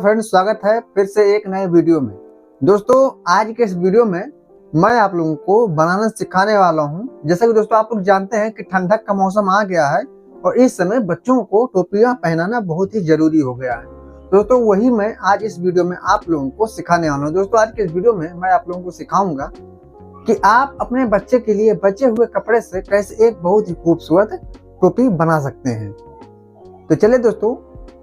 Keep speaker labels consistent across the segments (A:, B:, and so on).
A: Friends, स्वागत है फिर से एक नए वीडियो में। दोस्तों, आज के इस वीडियो में मैं आप लोगों को बनाना सिखाने वाला हूं। जैसा कि दोस्तों आप लोग जानते हैं कि ठंडक का मौसम आ गया है और इस समय बच्चों को टोपियां पहनाना बहुत ही जरूरी हो गया है। दोस्तों, वही मैं आज इस वीडियो में आप लोगों को सिखाने वाला हूँ। दोस्तों, आज के इस वीडियो में मैं आप लोगों को सिखाऊंगा कि आप अपने बच्चे के लिए बचे हुए कपड़े से कैसे एक बहुत ही खूबसूरत टोपी बना सकते हैं। तो चलिए दोस्तों,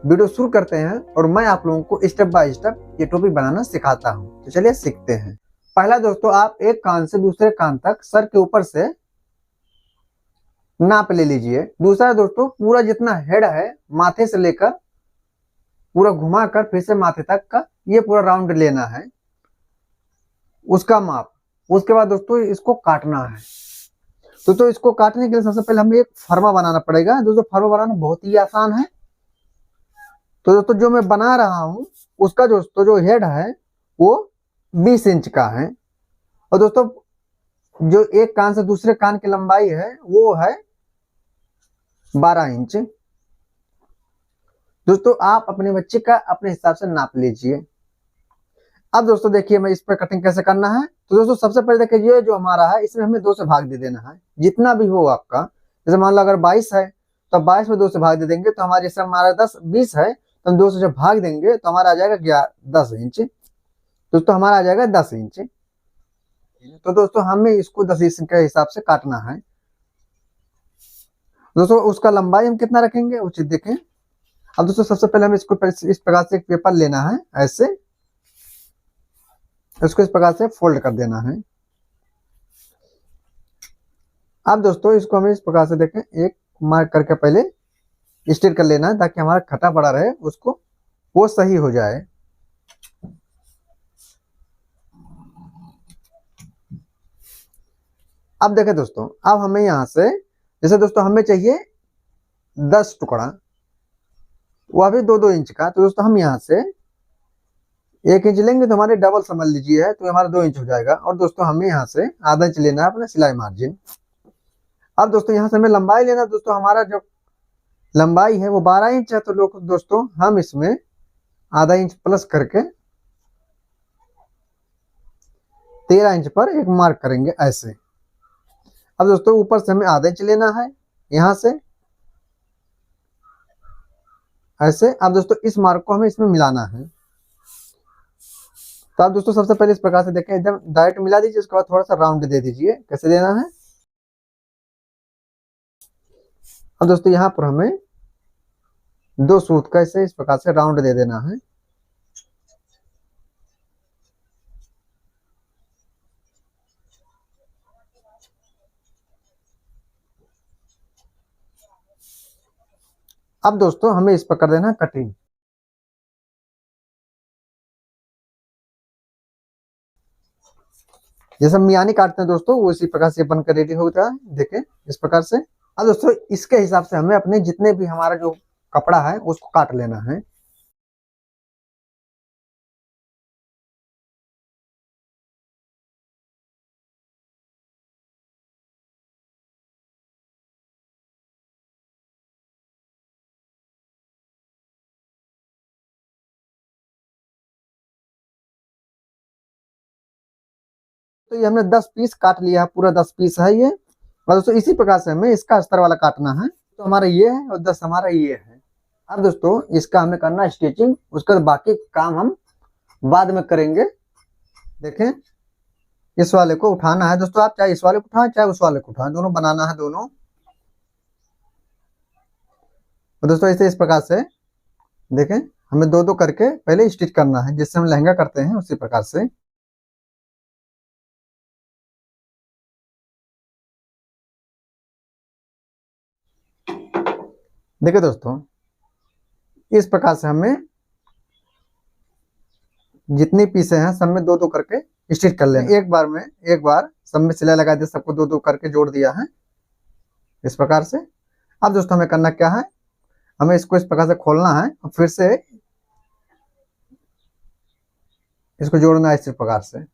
A: वीडियो शुरू करते हैं और मैं आप लोगों को स्टेप बाय स्टेप ये टोपी बनाना सिखाता हूं। तो चलिए सीखते हैं। पहला दोस्तों, आप एक कान से दूसरे कान तक सर के ऊपर से नाप ले लीजिए। दूसरा दोस्तों, पूरा जितना हेड है माथे से लेकर पूरा घुमाकर फिर से माथे तक का ये पूरा राउंड लेना है, उसका माप। उसके बाद दोस्तों इसको काटना है। दोस्तों, इसको काटने के लिए सबसे पहले हमें एक फरमा बनाना पड़ेगा। दोस्तों, फरमा बनाना बहुत ही आसान है। तो दोस्तों, जो मैं बना रहा हूं उसका दोस्तों जो हेड है वो 20 इंच का है और दोस्तों जो एक कान से दूसरे कान की लंबाई है वो है 12 इंच। दोस्तों, आप अपने बच्चे का अपने हिसाब से नाप लीजिए। अब दोस्तों देखिए मैं इस पर कटिंग कैसे करना है। तो दोस्तों सबसे पहले देखिए, ये जो हमारा है इसमें हमें 2 से भाग दे देना है, जितना भी हो आपका। जैसे मान लो अगर 22 है तो 22 में 2 से भाग दे देंगे तो हमारे जैसे हमारा 20 है तो हम 2 से जब भाग देंगे तो हमारा आ जाएगा 10 इंच। दोस्तों हमारा आ जाएगा 10 इंच। तो दोस्तों हमें इसको 10 इंच के हिसाब से काटना है। दोस्तों उसका लंबाई हम कितना रखेंगे उचित देखें। अब दोस्तों सबसे पहले हमें इसको इस प्रकार से एक पेपर लेना है, ऐसे इसको इस प्रकार से फोल्ड कर देना है। अब दोस्तों इसको हमें इस प्रकार से देखें, एक मार्क करके पहले स्ट्रेट कर लेना है ताकि हमारा खटा पड़ा रहे, उसको वो सही हो जाए। अब देखें दोस्तों, अब हमें यहाँ से जैसे दोस्तों हमें चाहिए 10 टुकड़ा, वह भी 2-2 इंच का। तो दोस्तों हम यहाँ से 1 इंच लेंगे तो हमारे डबल समझ लीजिए है, तो हमारा 2 इंच हो जाएगा। और दोस्तों हमें यहाँ से आधा इंच लेना है अपना सिलाई मार्जिन। अब दोस्तों यहाँ से हमें लंबाई लेना। दोस्तों हमारा जो लंबाई है वो 12 इंच है, तो लोग दोस्तों हम इसमें आधा इंच प्लस करके 13 इंच पर एक मार्क करेंगे ऐसे। अब दोस्तों ऊपर से हमें आधा इंच लेना है यहाँ से ऐसे। अब दोस्तों इस मार्क को हमें इसमें मिलाना है। तो आप दोस्तों सबसे पहले इस प्रकार से देखें, एकदम डायरेक्ट मिला दीजिए, उसके बाद थोड़ा सा राउंड दे दीजिए। कैसे देना है। अब दोस्तों यहाँ पर हमें 2 सूत का इस प्रकार से राउंड दे देना है। अब दोस्तों हमें इस पर कर देना है कटिंग। जैसे हम मियानी काटते हैं दोस्तों, वो इसी प्रकार से बनकर रेडी होता है, देखें इस प्रकार से। अब दोस्तों इसके हिसाब से हमें अपने जितने भी हमारा जो कपड़ा है उसको काट लेना है। तो ये हमने 10 पीस काट लिया है, पूरा 10 पीस है ये। और दोस्तों इसी प्रकार से हमें इसका अस्तर वाला काटना है। तो हमारा ये है और 10 हमारा ये है। अब दोस्तों इसका हमें करना है स्टिचिंग, उसके बाद बाकी काम हम बाद में करेंगे। देखें इस वाले को उठाना है दोस्तों, आप चाहे इस वाले को उठाएं चाहे उस वाले को उठाएं, दोनों बनाना है दोनों। और दोस्तों ऐसे इस प्रकार से देखें, हमें 2-2 करके पहले स्टिच करना है, जिससे हम लहंगा करते हैं उसी प्रकार से। देखिए दोस्तों इस प्रकार से हमें जितनी पीसे हैं सब में 2-2 करके स्टिच कर लें। एक बार सब में सिलाई लगा दिया, सबको 2-2 करके जोड़ दिया है इस प्रकार से। अब दोस्तों हमें करना क्या है, हमें इसको इस प्रकार से खोलना है और फिर से इसको जोड़ना है इस प्रकार से।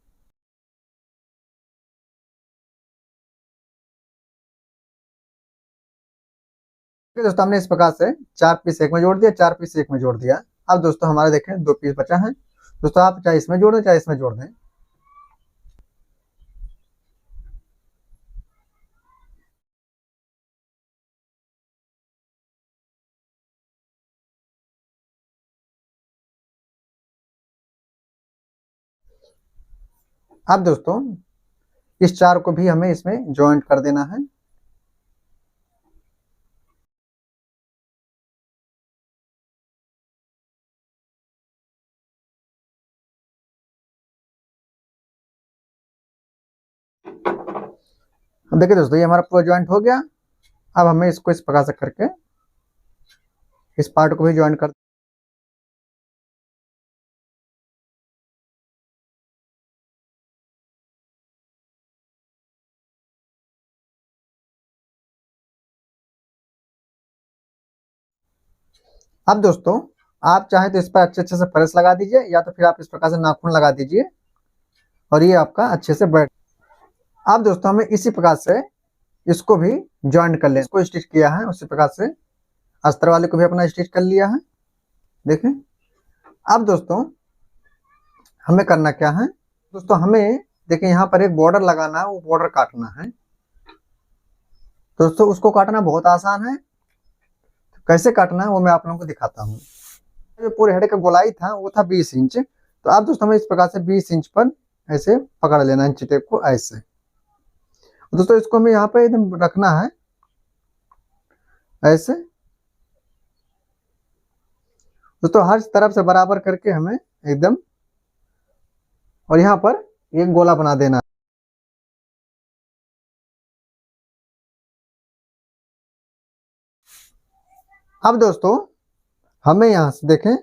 A: दोस्तों हमने इस प्रकार से 4 पीस एक में जोड़ दिया, 4 पीस एक में जोड़ दिया। अब दोस्तों हमारे देखें 2 पीस बचा है। दोस्तों आप चाहे इसमें जोड़ दें चाहे इसमें जोड़ दें। अब दोस्तों इस 4 को भी हमें इसमें ज्वाइंट कर देना है। अब देखिए दोस्तों ये हमारा पूरा ज्वाइंट हो गया। अब हमें इसको इस प्रकार से करके इस पार्ट को भी ज्वाइंट कर। अब दोस्तों आप चाहें तो इस पर अच्छे अच्छे से फर्श लगा दीजिए, या तो फिर आप इस प्रकार से नाखून लगा दीजिए और ये आपका अच्छे से बैठ। अब दोस्तों हमें इसी प्रकार से इसको भी ज्वाइंट कर लें। इसको स्टिच किया है उसी प्रकार से अस्तर वाले को भी अपना स्टिच कर लिया है। देखें अब दोस्तों हमें करना क्या है। दोस्तों हमें देखिए यहाँ पर एक बॉर्डर लगाना है, वो बॉर्डर काटना है। दोस्तों उसको काटना बहुत आसान है, कैसे काटना है वो मैं आप लोगों को दिखाता हूँ। जो पूरे हेड का गोलाई था वो था 20 इंच। तो आप दोस्तों हमें इस प्रकार से 20 इंच पर ऐसे पकड़ लेना है इंची टेप को ऐसे। दोस्तों इसको हमें यहाँ पे एकदम रखना है ऐसे। दोस्तों हर तरफ से बराबर करके हमें एकदम, और यहाँ पर एक गोला बना देना। अब दोस्तों हमें यहाँ से देखें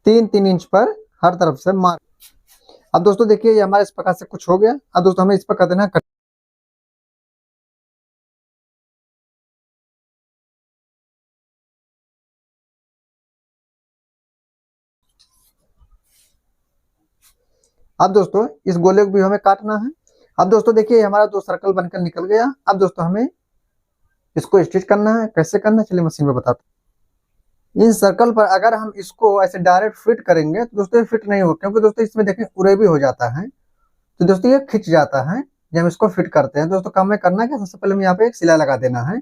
A: 3-3 इंच पर हर तरफ से मार। अब दोस्तों देखिए ये हमारे इस प्रकार से कुछ हो गया। अब दोस्तों हमें इस पर कर देना कट। अब दोस्तों इस गोले को भी हमें काटना है। अब दोस्तों देखिए हमारा 2 सर्कल बनकर निकल गया। अब दोस्तों हमें इसको स्टिच करना है। कैसे करना है चलिए मशीन में बताते हैं। इन सर्कल पर अगर हम इसको ऐसे डायरेक्ट फिट करेंगे तो दोस्तों ये फिट नहीं हो, क्योंकि दोस्तों इसमें देखें उरे भी हो जाता है, तो दोस्तों ये खिंच जाता है जब हम इसको फिट करते हैं। दोस्तों काम में करना क्या, सबसे पहले हमें यहाँ पे एक सिलाई लगा देना है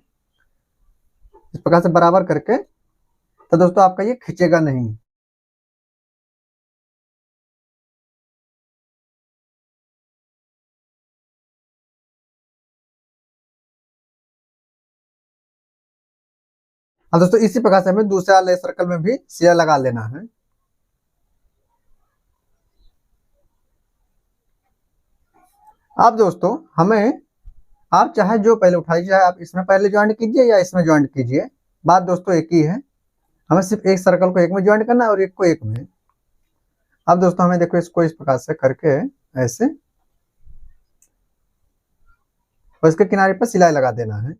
A: इस प्रकार से बराबर करके, तो दोस्तों आपका ये खिंचेगा नहीं। अब दोस्तों इसी प्रकार से हमें दूसरे वाले सर्कल में भी सिलाई लगा लेना है। अब दोस्तों हमें, आप चाहे जो पहले उठाइए, चाहे आप इसमें पहले ज्वाइंट कीजिए या इसमें ज्वाइंट कीजिए, बात दोस्तों एक ही है। हमें सिर्फ एक सर्कल को एक में ज्वाइंट करना है और एक को एक में। अब दोस्तों हमें देखो इसको इस प्रकार से करके ऐसे, और इसके किनारे पर सिलाई लगा देना है।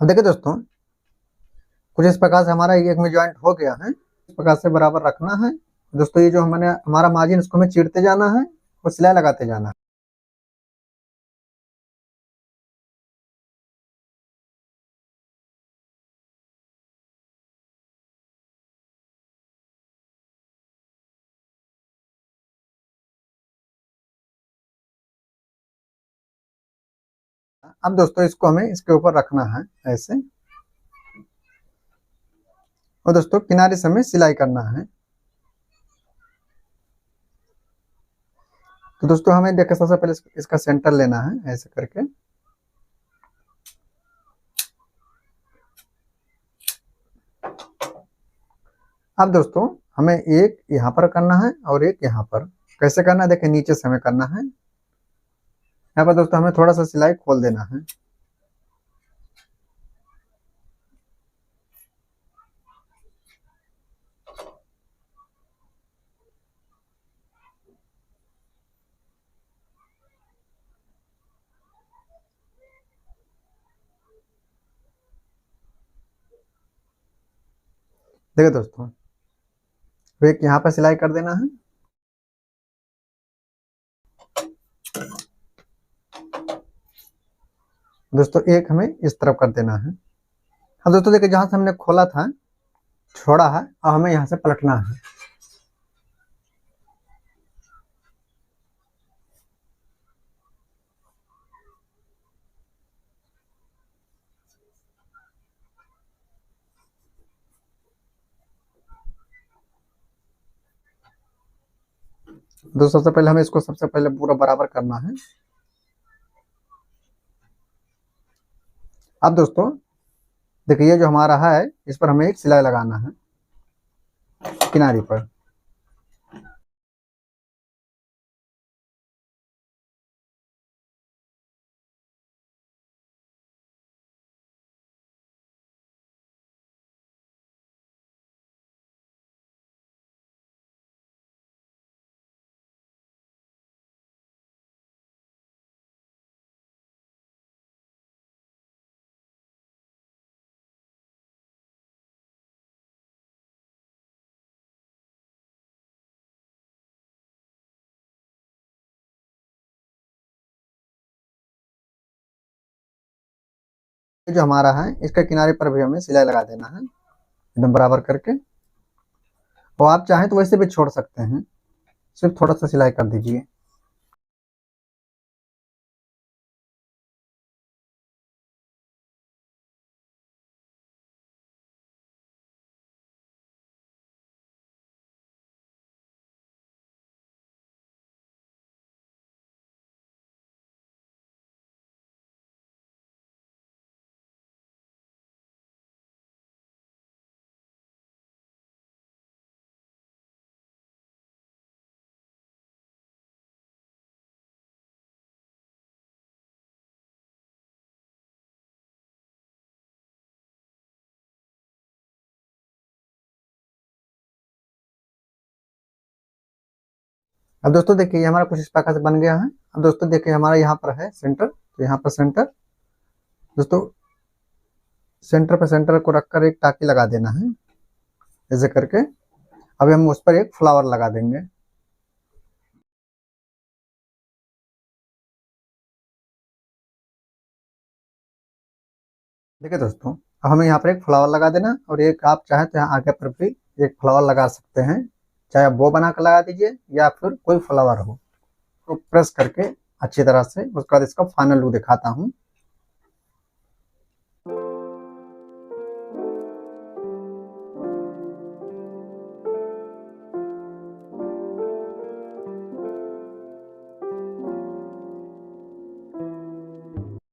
A: अब देखिए दोस्तों कुछ इस प्रकार से हमारा एक में ज्वाइंट हो गया है। इस प्रकार से बराबर रखना है। दोस्तों ये जो हमने हमारा मार्जिन, इसको हमें चीरते जाना है और सिलाई लगाते जाना है। अब दोस्तों इसको हमें इसके ऊपर रखना है ऐसे, और दोस्तों किनारे से हमें सिलाई करना है। तो दोस्तों हमें देखिए सबसे पहले इसका सेंटर लेना है ऐसे करके, अब दोस्तों हमें एक यहाँ पर करना है और एक यहाँ पर। कैसे करना है देखिए, नीचे से हमें करना है। यहाँ पर दोस्तों हमें थोड़ा सा सिलाई खोल देना है। देखिए दोस्तों, तो एक यहाँ पर सिलाई कर देना है। दोस्तों एक हमें इस तरफ कर देना है। हाँ दोस्तों देखिए, जहां से हमने खोला था, छोड़ा है, और हमें यहाँ से पलटना है। दोस्तों सबसे पहले हमें इसको सबसे पहले पूरा बराबर करना है। अब दोस्तों देखिए, ये जो हमारा है, इस पर हमें एक सिलाई लगाना है किनारे पर। ये जो हमारा है, इसके किनारे पर भी हमें सिलाई लगा देना है एकदम बराबर करके। और आप चाहें तो वैसे भी छोड़ सकते हैं, सिर्फ थोड़ा सा सिलाई कर दीजिए। अब दोस्तों देखिए, ये हमारा कुछ इस प्रकार से बन गया है। अब दोस्तों देखिए, हमारा यहाँ पर है सेंटर, तो यहाँ पर सेंटर, दोस्तों सेंटर पर सेंटर को रखकर एक टाकी लगा देना है ऐसे करके। अभी हम उस पर एक फ्लावर लगा देंगे। देखिए दोस्तों, अब हमें यहाँ पर एक फ्लावर लगा देना, और एक आप चाहें तो यहाँ आगे पर भी एक फ्लावर लगा सकते हैं। चाहे आप वो बना कर लगा दीजिए या फिर कोई फ्लावर हो, तो प्रेस करके अच्छी तरह से उसके बाद इसका फाइनल लुक दिखाता हूँ।